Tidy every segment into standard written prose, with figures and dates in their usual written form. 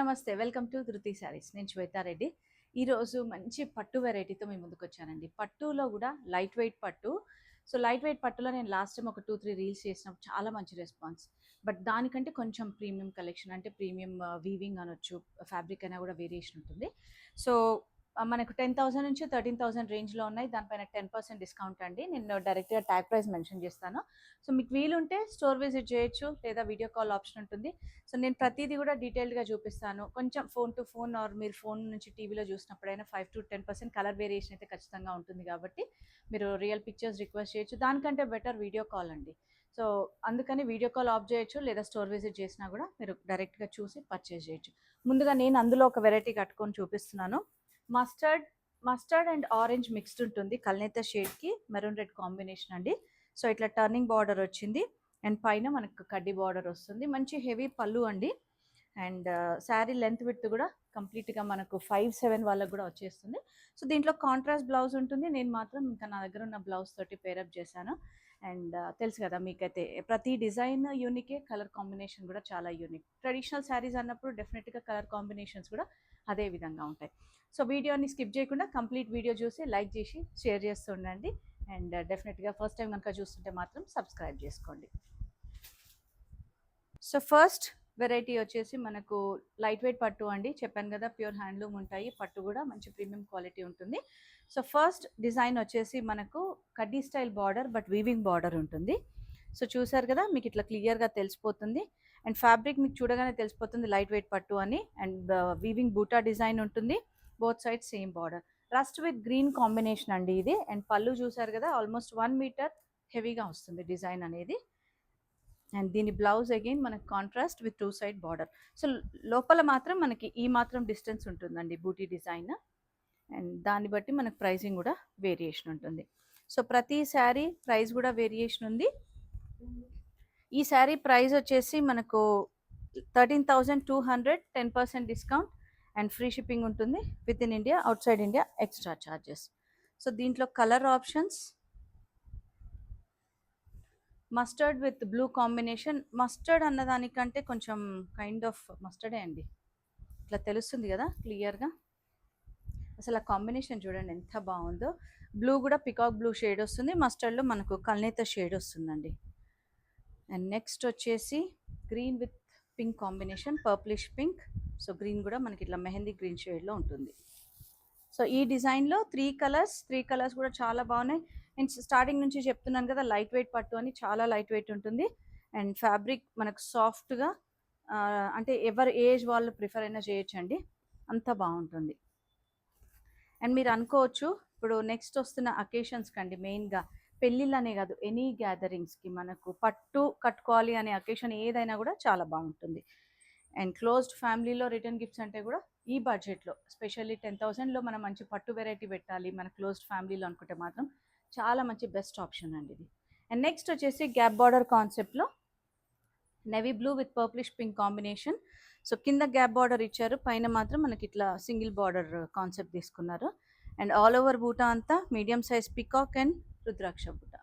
నమస్తే. Welcome to ధృతి శారీస్. నేను శ్వేతారెడ్డి. ఈరోజు మంచి పట్టు వెరైటీతో మీ ముందుకొచ్చానండి. పట్టులో గూడా లైట్ వెయిట్ పట్టు. సో, లైట్ వెయిట్ పట్టులో నేను లాస్ట్ టైమ్ ఒక 2, 3 రీల్స్ చేసినప్పుడు చాలా మంచి రెస్పాన్స్. బట్ దానికంటే కొంచెం ప్రీమియం కలెక్షన్ అంటే ప్రీమియం వీవింగ్ అనొచ్చు. ఫ్యాబ్రిక్ అయినా గూడా వేరియేషన్ ఉంటుంది. సో, మనకు 10,000 నుంచి 13,000 రేంజ్‌లో ఉన్నాయి. దానిపైన 10% డిస్కౌంట్ అండి. నేను డైరెక్ట్‌గా ట్యాగ్ ప్రైస్ మెన్షన్ చేస్తాను. సో, మీకు వీలుంటే స్టోర్ విజిట్ చేయొచ్చు లేదా వీడియో కాల్ ఆప్షన్ ఉంటుంది. సో, నేను ప్రతీది కూడా డీటెయిల్డ్‌గా చూపిస్తాను. కొంచెం ఫోన్ టు ఫోన్ ఆర్ మీరు ఫోన్ నుంచి టీవీలో చూసినప్పుడైనా 5-10% కలర్ వేరియేషన్ అయితే ఖచ్చితంగా ఉంటుంది కాబట్టి మీరు రియల్ పిక్చర్స్ రిక్వెస్ట్ చేయొచ్చు. దానికంటే బెటర్ వీడియో కాల్ అండి. సో, అందుకని వీడియో కాల్ ఆఫ్ చేయొచ్చు లేదా స్టోర్ విజిట్ చేసినా కూడా మీరు డైరెక్ట్‌గా చూసి పర్చేస్ చేయొచ్చు. ముందుగా నేను అందులో ఒక వెరైటీ కట్టుకొని చూపిస్తున్నాను. మస్టర్డ్ అండ్ ఆరెంజ్ మిక్స్డ్ ఉంటుంది. కల్నేత షేడ్‌కి మెరూన్ రెడ్ కాంబినేషన్ అండి. సో, ఇట్లా టర్నింగ్ బార్డర్ వచ్చింది. అండ్ పైన మనకు కడ్డీ బార్డర్ వస్తుంది. మంచి హెవీ పళ్ళు అండి. అండ్ శారీ లెంత్ విడ్త్ కూడా కంప్లీట్‌గా మనకు 5'7" వాళ్ళకి కూడా వచ్చేస్తుంది. సో, దీంట్లో కాంట్రాస్ట్ బ్లౌజ్ ఉంటుంది. నేను మాత్రం ఇంకా నా దగ్గర ఉన్న బ్లౌజ్ తోటి పేరప్ చేశాను. అండ్ తెలుసు కదా మీకైతే ప్రతి డిజైన్ యూనికే, కలర్ కాంబినేషన్ కూడా చాలా యూనిక్. ట్రెడిషనల్ శారీస్ అన్నప్పుడు డెఫినెట్‌గా కలర్ కాంబినేషన్స్ కూడా అదే విధంగా ఉంటాయి. సో, వీడియోని స్కిప్ చేయకుండా కంప్లీట్ వీడియో చూసి లైక్ చేసి షేర్ చేస్తూ ఉండండి. అండ్ డెఫినెట్‌గా ఫస్ట్ టైం కనుక చూస్తుంటే మాత్రం సబ్స్క్రైబ్ చేసుకోండి. సో, ఫస్ట్ వెరైటీ వచ్చేసి మనకు లైట్ వెయిట్ పట్టు అండి. చెప్పాను కదా ప్యూర్ హ్యాండ్లూమ్ ఉంటాయి. పట్టు కూడా మంచి ప్రీమియం క్వాలిటీ ఉంటుంది. సో, ఫస్ట్ డిజైన్ వచ్చేసి మనకు కడ్డీ style border but weaving border ఉంటుంది. సో, చూసారు కదా మీకు ఇట్లా క్లియర్‌గా తెలిసిపోతుంది. అండ్ ఫ్యాబ్రిక్ మీకు చూడగానే తెలిసిపోతుంది లైట్ వెయిట్ పట్టు అని. అండ్ వీవింగ్ బూటా డిజైన్ ఉంటుంది. Both sides same border. Rust with green combination అండి ఇది. అండ్ పళ్ళు చూసారు కదా ఆల్మోస్ట్ 1 మీటర్ హెవీగా వస్తుంది డిజైన్ అనేది. అండ్ దీని బ్లౌజ్ అగైన్ మనకు contrast with 2 side border. So, లోపల మాత్రం మనకి ఈ మాత్రం డిస్టెన్స్ ఉంటుందండి బూటీ డిజైన్. అండ్ దాన్ని బట్టి మనకు ప్రైసింగ్ కూడా వేరియేషన్ ఉంటుంది. సో, ప్రతి శారీ ప్రైస్ కూడా వేరియేషన్ ఉంది. ఈ శారీ ప్రైస్ వచ్చేసి మనకు 13,200, 10% డిస్కౌంట్ అండ్ ఫ్రీ షిప్పింగ్ ఉంటుంది. Within India, outside India extra charges. So, దీంట్లో colour options mustard with blue combination. Mustard అన్నదానికంటే కొంచెం కైండ్ ఆఫ్ మస్టర్డే అండి. ఇట్లా తెలుస్తుంది కదా క్లియర్గా. అసలు ఆ కాంబినేషన్ చూడండి ఎంత బాగుందో. బ్లూ కూడా పికాక్ బ్లూ షేడ్ వస్తుంది. మస్టర్డ్లో మనకు కల్నేత షేడ్ వస్తుందండి. అండ్ నెక్స్ట్ వచ్చేసి green with pink combination, purplish pink. So, green కూడా మనకి ఇట్లా మెహందీ గ్రీన్ షేడ్లో ఉంటుంది. సో, ఈ డిజైన్లో 3 కలర్స్ కూడా చాలా బాగున్నాయి. అండ్ స్టార్టింగ్ నుంచి చెప్తున్నాను కదా లైట్ వెయిట్ పట్టు అని, చాలా లైట్ వెయిట్ ఉంటుంది. అండ్ ఫ్యాబ్రిక్ మనకు సాఫ్ట్గా అంటే ఎవరు ఏజ్ వాళ్ళు ప్రిఫర్ అయినా చేయొచ్చండి, అంత బాగుంటుంది. అండ్ మీరు అనుకోవచ్చు ఇప్పుడు నెక్స్ట్ వస్తున్న అకేషన్స్కి అండి, మెయిన్గా పెళ్ళిళ్ళనే కాదు ఎనీ గ్యాదరింగ్స్కి మనకు పట్టు కట్టుకోవాలి అనే అకేషన్ ఏదైనా కూడా చాలా బాగుంటుంది. అండ్ క్లోజ్డ్ ఫ్యామిలీలో రిటర్న్ గిఫ్ట్స్ అంటే కూడా ఈ బడ్జెట్లో స్పెషల్లీ 10,000లో మనం మంచి పట్టు వెరైటీ పెట్టాలి మన క్లోజ్డ్ ఫ్యామిలీలో అనుకుంటే మాత్రం చాలా మంచి బెస్ట్ ఆప్షన్ అండి ఇది. అండ్ నెక్స్ట్ వచ్చేసి గ్యాప్ బార్డర్ కాన్సెప్ట్లో navy blue with purplish pink combination. So, కింద గ్యాప్ బార్డర్ ఇచ్చారు, పైన మాత్రం మనకి ఇట్లా సింగిల్ బార్డర్ కాన్సెప్ట్ తీసుకున్నారు. అండ్ ఆల్ ఓవర్ బూటా అంతా మీడియం సైజ్ పికాక్ అండ్ రుద్రాక్ష బూటా.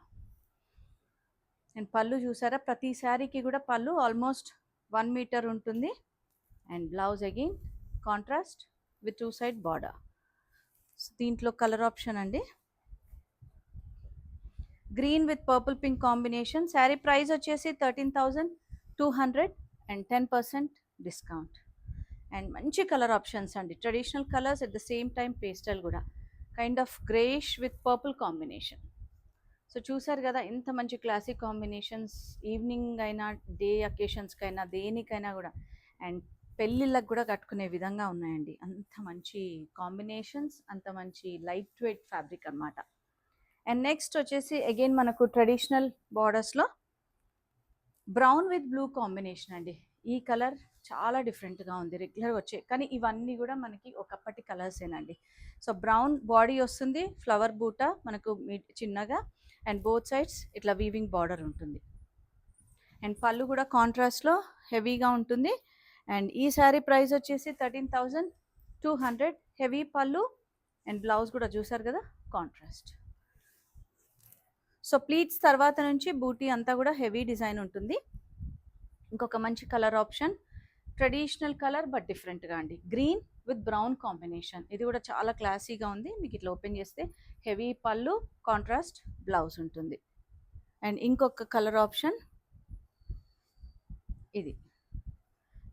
అండ్ పళ్ళు చూసారా, ప్రతి శారీకి కూడా పళ్ళు ఆల్మోస్ట్ 1 మీటర్ ఉంటుంది. And blouse again contrast with 2 side border. So, దీంట్లో కలర్ ఆప్షన్ అండి green with purple pink combination. Sari price వచ్చేసి 13,200 అండ్ 10% డిస్కౌంట్. అండ్ మంచి కలర్ ఆప్షన్స్ అండి, traditional colours at the same time pastel కూడా, kind of greyish with purple combination. So, చూసారు కదా ఎంత మంచి క్లాసిక్ కాంబినేషన్స్. ఈవినింగ్ అయినా డే అకేషన్స్కైనా దేనికైనా కూడా అండ్ పెళ్ళిళ్ళకి కూడా కట్టుకునే విధంగా ఉన్నాయండి. అంత మంచి కాంబినేషన్స్, అంత మంచి లైట్ వెయిట్ ఫ్యాబ్రిక్ అనమాట. అండ్ నెక్స్ట్ వచ్చేసి అగైన్ మనకు ట్రెడిషనల్ బార్డర్స్లో బ్రౌన్ విత్ బ్లూ కాంబినేషన్ అండి. ఈ కలర్ చాలా డిఫరెంట్గా ఉంది, రెగ్యులర్గా వచ్చే కానీ ఇవన్నీ కూడా మనకి ఒకప్పటి కలర్సేనండి. సో, బ్రౌన్ బాడీ వస్తుంది, ఫ్లవర్ బూట మనకు చిన్నగా అండ్ బోత్ సైడ్స్ ఇట్లా వీవింగ్ బార్డర్ ఉంటుంది. అండ్ పళ్ళు కూడా కాంట్రాస్ట్లో హెవీగా ఉంటుంది. అండ్ ఈ శారీ ప్రైస్ వచ్చేసి 13,200, హెవీ పళ్ళు అండ్ బ్లౌజ్ కూడా చూసారు కదా కాంట్రాస్ట్. సో, ప్లీట్స్ తర్వాత నుంచి బూటీ అంతా కూడా హెవీ డిజైన్ ఉంటుంది. ఇంకొక మంచి colour option traditional colour but డిఫరెంట్గా అండి, గ్రీన్ విత్ బ్రౌన్ కాంబినేషన్. ఇది కూడా చాలా క్లాసీగా ఉంది. మీకు ఇట్లా ఓపెన్ చేస్తే హెవీ పళ్ళు, కాంట్రాస్ట్ బ్లౌజ్ ఉంటుంది. అండ్ ఇంకొక కలర్ ఆప్షన్ ఇది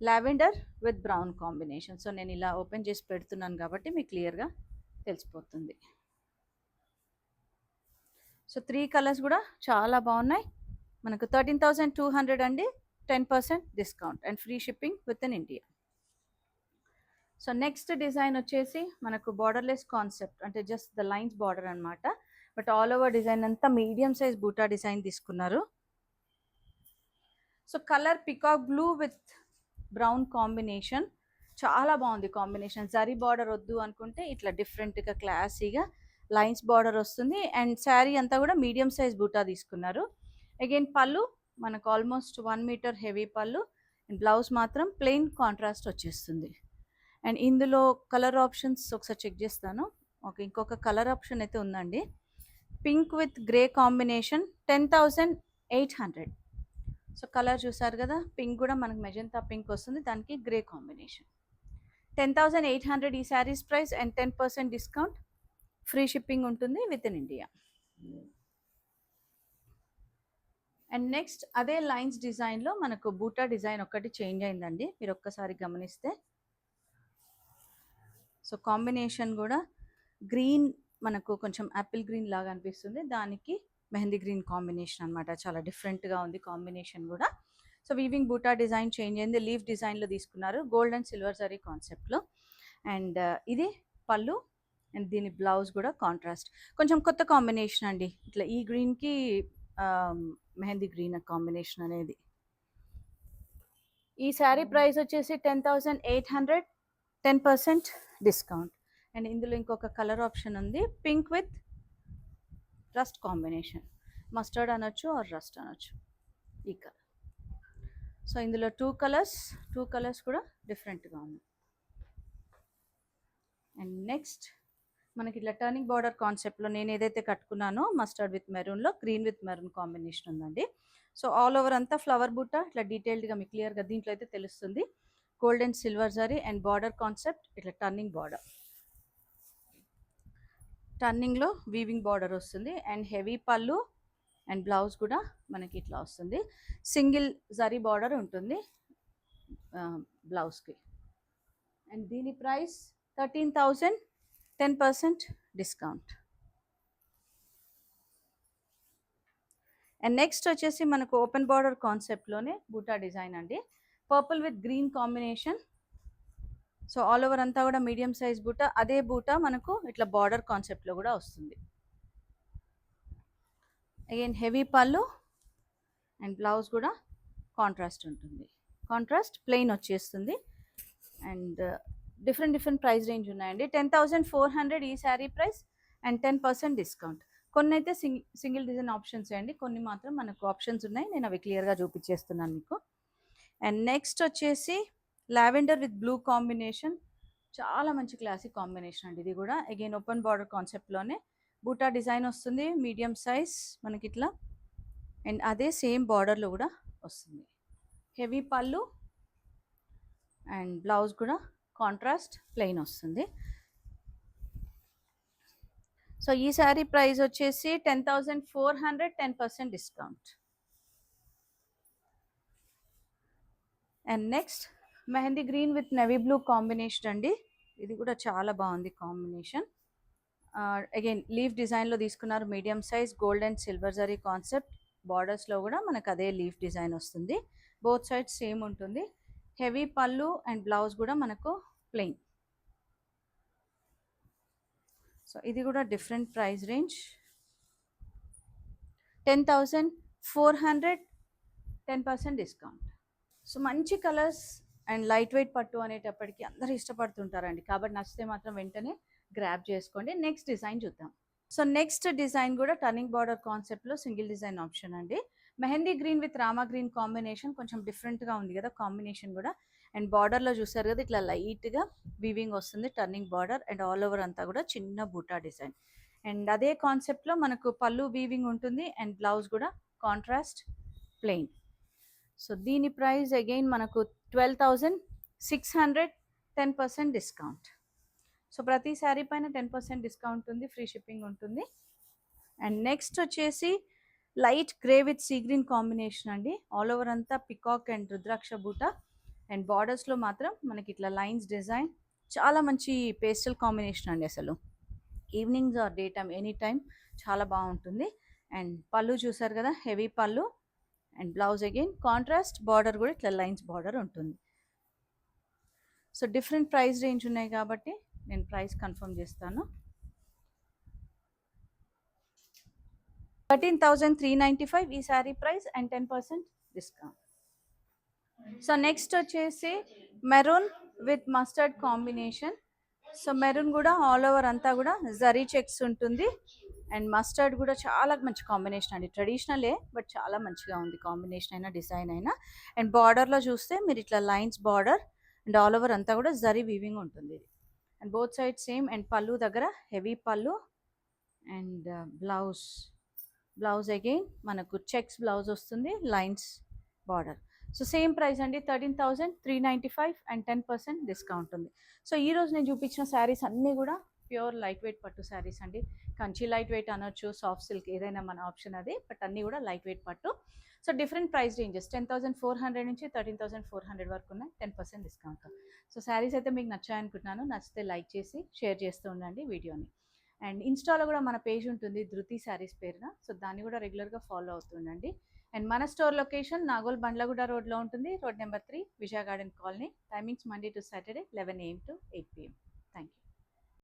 lavender with brown combination. So నేను ఇలా ఓపెన్ చేసి పెడుతున్నాను కాబట్టి మీకు క్లియర్గా తెలిసిపోతుంది. సో 3 కలర్స్ కూడా చాలా బాగున్నాయి. మనకు 13,200 అండి, 10% discount and free shipping with in India. So next design వచ్చేసి మనకు బార్డర్లెస్ కాన్సెప్ట్, అంటే జస్ట్ ద లైన్స్ బార్డర్ అనమాట. బట్ ఆల్ ఓవర్ డిజైన్ అంతా మీడియం సైజ్ బూటా డిజైన్ తీసుకున్నారు. So colour peacock blue with brown combination, చాలా బాగుంది కాంబినేషన్. జరీ బార్డర్ వద్దు అనుకుంటే ఇట్లా డిఫరెంట్గా క్లాసీగా లైన్స్ బార్డర్ వస్తుంది. అండ్ శారీ అంతా కూడా మీడియం సైజ్ బూటా తీసుకున్నారు. అగైన్ పళ్ళు మనకు ఆల్మోస్ట్ 1 మీటర్ హెవీ పళ్ళు, అండ్ బ్లౌజ్ మాత్రం ప్లెయిన్ కాంట్రాస్ట్ వచ్చేస్తుంది. అండ్ ఇందులో కలర్ ఆప్షన్స్ ఒకసారి చెక్ చేస్తాను. ఓకే, ఇంకొక కలర్ ఆప్షన్ అయితే ఉందండి, pink with grey combination, 10,800. So colour చూసారు కదా, పింక్ కూడా మనకు మెజంతా పింక్ వస్తుంది, దానికి గ్రే కాంబినేషన్. 10,800 ఈ saris price and 10% discount, free shipping ఉంటుంది within India. And next అదే లైన్స్ డిజైన్లో మనకు బూటా డిజైన్ ఒక్కటి చేంజ్ అయిందండి, మీరు ఒక్కసారి గమనిస్తే. సో కాంబినేషన్ కూడా గ్రీన్, మనకు కొంచెం యాపిల్ గ్రీన్ లాగా అనిపిస్తుంది, దానికి మెహందీ గ్రీన్ కాంబినేషన్ అనమాట. చాలా డిఫరెంట్గా ఉంది కాంబినేషన్ కూడా. సో వీవింగ్ బూటా డిజైన్ చేంజ్ అయింది, లీఫ్ డిజైన్లో తీసుకున్నారు, గోల్డ్ అండ్ సిల్వర్ జరీ కాన్సెప్ట్లో. అండ్ ఇది పళ్ళు, అండ్ దీని బ్లౌజ్ కూడా కాంట్రాస్ట్, కొంచెం కొత్త కాంబినేషన్ అండి. ఇట్లా ఈ గ్రీన్కి మెహందీ గ్రీన్ కాంబినేషన్ అనేది. ఈ శారీ ప్రైస్ వచ్చేసి 10,800, 10% డిస్కౌంట్. అండ్ ఇందులో ఇంకొక కలర్ ఆప్షన్ ఉంది, pink with rust combination, mustard అనొచ్చు ఆర్ రస్ట్ అనొచ్చు, ఈ కలర్. సో ఇందులో టూ కలర్స్ కూడా డిఫరెంట్గా ఉన్నాయి. అండ్ నెక్స్ట్ మనకి ఇట్లా టర్నింగ్ బార్డర్ కాన్సెప్ట్లో నేను ఏదైతే కట్టుకున్నానో మస్టర్డ్ విత్ మెరూన్లో గ్రీన్ విత్ మెరూన్ కాంబినేషన్ ఉందండి. సో ఆల్ ఓవర్ అంతా ఫ్లవర్ బూట ఇట్లా డీటెయిల్డ్గా మీకు క్లియర్గా దీంట్లో అయితే తెలుస్తుంది. గోల్డ్ అండ్ సిల్వర్ జరీ అండ్ బార్డర్ కాన్సెప్ట్, ఇట్లా టర్నింగ్ బార్డర్, టర్నింగ్లో వీవింగ్ బార్డర్ వస్తుంది. అండ్ హెవీ పళ్ళు అండ్ బ్లౌజ్ కూడా మనకి ఇట్లా వస్తుంది. సింగిల్ జరీ బార్డర్ ఉంటుంది బ్లౌజ్కి. అండ్ దీని ప్రైస్ 13,000, 10% డిస్కౌంట్. అండ్ నెక్స్ట్ వచ్చేసి మనకు ఓపెన్ బార్డర్ కాన్సెప్ట్లోనే బూటా డిజైన్ అండి, purple with green combination. So all over అంతా కూడా మీడియం సైజ్ బూటా, అదే బూటా మనకు ఇట్లా బార్డర్ కాన్సెప్ట్లో కూడా వస్తుంది. అగైన్ హెవీ పళ్ళు అండ్ బ్లౌజ్ కూడా కాంట్రాస్ట్ ఉంటుంది, కాంట్రాస్ట్ ప్లెయిన్ వచ్చేస్తుంది. అండ్ డిఫరెంట్ ప్రైస్ రేంజ్ ఉన్నాయండి. 10,400 ఈ శారీ ప్రైస్ అండ్ 10% డిస్కౌంట్. కొన్ని అయితే సింగిల్ డిజైన్ ఆప్షన్స్ అండి, కొన్ని మాత్రం మనకు ఆప్షన్స్ ఉన్నాయి, నేను అవి క్లియర్గా చూపించేస్తున్నాను మీకు. అండ్ నెక్స్ట్ వచ్చేసి లావెండర్ విత్ బ్లూ కాంబినేషన్, చాలా మంచి క్లాసిక్ కాంబినేషన్ అండి ఇది కూడా. అగైన్ ఓపెన్ బార్డర్ కాన్సెప్ట్లోనే బూటా డిజైన్ వస్తుంది, మీడియం సైజ్ మనకి ఇట్లా. అండ్ అదే సేమ్ బార్డర్లో కూడా వస్తుంది. హెవీ పళ్ళు అండ్ బ్లౌజ్ కూడా కాంట్రాస్ట్ ప్లెయిన్ వస్తుంది. సో ఈ శారీ ప్రైస్ వచ్చేసి 10,400, 10% discount. And next mehndi green with navy blue combination అండి, ఇది కూడా చాలా బాగుంది కాంబినేషన్. అగైన్ లీఫ్ డిజైన్లో తీసుకున్నారు, medium size gold and silver జరీ కాన్సెప్ట్, బార్డర్స్లో కూడా మనకు అదే లీఫ్ డిజైన్ వస్తుంది, బోత్ సైడ్స్ సేమ్ ఉంటుంది. హెవీ పళ్ళు అండ్ బ్లౌజ్ కూడా మనకు ప్లెయిన్. సో ఇది కూడా different price range, 10,400, 10% discount. So మంచి కలర్స్ అండ్ లైట్ వెయిట్ పట్టు అనేటప్పటికి అందరూ ఇష్టపడుతుంటారండి, కాబట్టి నచ్చితే మాత్రం వెంటనే గ్రాబ్ చేసుకోండి. నెక్స్ట్ డిజైన్ చూద్దాం. సో నెక్స్ట్ డిజైన్ కూడా టర్నింగ్ బార్డర్ కాన్సెప్ట్లో సింగిల్ డిజైన్ ఆప్షన్ అండి, mehndi green with Rama green combination, కొంచెం డిఫరెంట్గా ఉంది కదా కాంబినేషన్ కూడా. అండ్ బార్డర్లో చూసారు కదా ఇట్లా లైట్గా వీవింగ్ వస్తుంది, turning border, and all over అంతా కూడా చిన్న బూటా డిజైన్. అండ్ అదే కాన్సెప్ట్లో మనకు పళ్ళు వీవింగ్ ఉంటుంది అండ్ బ్లౌజ్ కూడా కాంట్రాస్ట్ ప్లెయిన్. సో దీని ప్రైస్ అగైన్ మనకు 12,000, 600 10% డిస్కౌంట్. సో ప్రతి శారీ పైన 10% డిస్కౌంట్ ఉంది, ఫ్రీ షిప్పింగ్ ఉంటుంది. అండ్ నెక్స్ట్ వచ్చేసి light grey with sea green combination అండి. ఆల్ ఓవర్ అంతా పికాక్ అండ్ రుద్రాక్ష బూట అండ్ బార్డర్స్లో మాత్రం మనకి ఇట్లా లైన్స్ డిజైన్. చాలా మంచి పేస్టల్ కాంబినేషన్ అండి. అసలు evenings or day time any time చాలా బాగుంటుంది. అండ్ పళ్ళు చూసారు కదా, హెవీ పళ్ళు. And blouse again contrast, border కూడా ఇట్లా లైన్స్ బార్డర్ ఉంటుంది. సో డిఫరెంట్ ప్రైస్ రేంజ్ ఉన్నాయి కాబట్టి నేను ప్రైస్ కన్ఫర్మ్ చేస్తాను. 13,395 ఈ sari price and 10% discount. So next వచ్చేసి maroon with mustard combination. So maroon కూడా ఆల్ ఓవర్ అంతా కూడా జరీ చెక్స్ ఉంటుంది. అండ్ మస్టర్డ్ కూడా చాలా మంచి కాంబినేషన్ అండి. ట్రెడిషనలే బట్ చాలా మంచిగా ఉంది కాంబినేషన్ అయినా డిజైన్ అయినా. అండ్ బార్డర్లో చూస్తే మీరు ఇట్లా lines border and all over అంతా కూడా జరీ వీవింగ్ ఉంటుంది ఇది. And both side same. And పళ్ళు దగ్గర హెవీ పళ్ళు అండ్ బ్లౌజ్ అగైన్ మనకు చెక్స్ బ్లౌజ్ వస్తుంది, lines border. So same price అండి, 13,395 అండ్ 10% డిస్కౌంట్ ఉంది. సో ఈరోజు నేను చూపించిన శారీస్ అన్నీ కూడా ప్యూర్ లైట్ వెయిట్ పట్టు శారీస్ అండి. కంచి లైట్ వెయిట్ అనొచ్చు, సాఫ్ట్ సిల్క్, ఏదైనా మన ఆప్షన్ అది. బట్ అన్నీ కూడా లైట్ వెయిట్ పట్టు. సో డిఫరెంట్ ప్రైస్ రేంజెస్ 10,400 నుంచి 13,400 వరకు ఉన్నాయి, 10% డిస్కౌంట్. సో శారీస్ అయితే మీకు నచ్చాయనుకుంటున్నాను. నచ్చితే లైక్ చేసి షేర్ చేస్తూ ఉండండి వీడియోని. అండ్ ఇన్స్టాలో కూడా మన పేజ్ ఉంటుంది ధృతి శారీస్ పేరున. సో దాన్ని కూడా రెగ్యులర్గా ఫాలో అవుతుండండి. అండ్ మన స్టోర్ లొకేషన్ నాగోల్ బండ్లగూడ రోడ్లో ఉంటుంది, road number 3, Vijaya garden colony. Timings Monday to Saturday 11 AM to 8 PM. Thank you.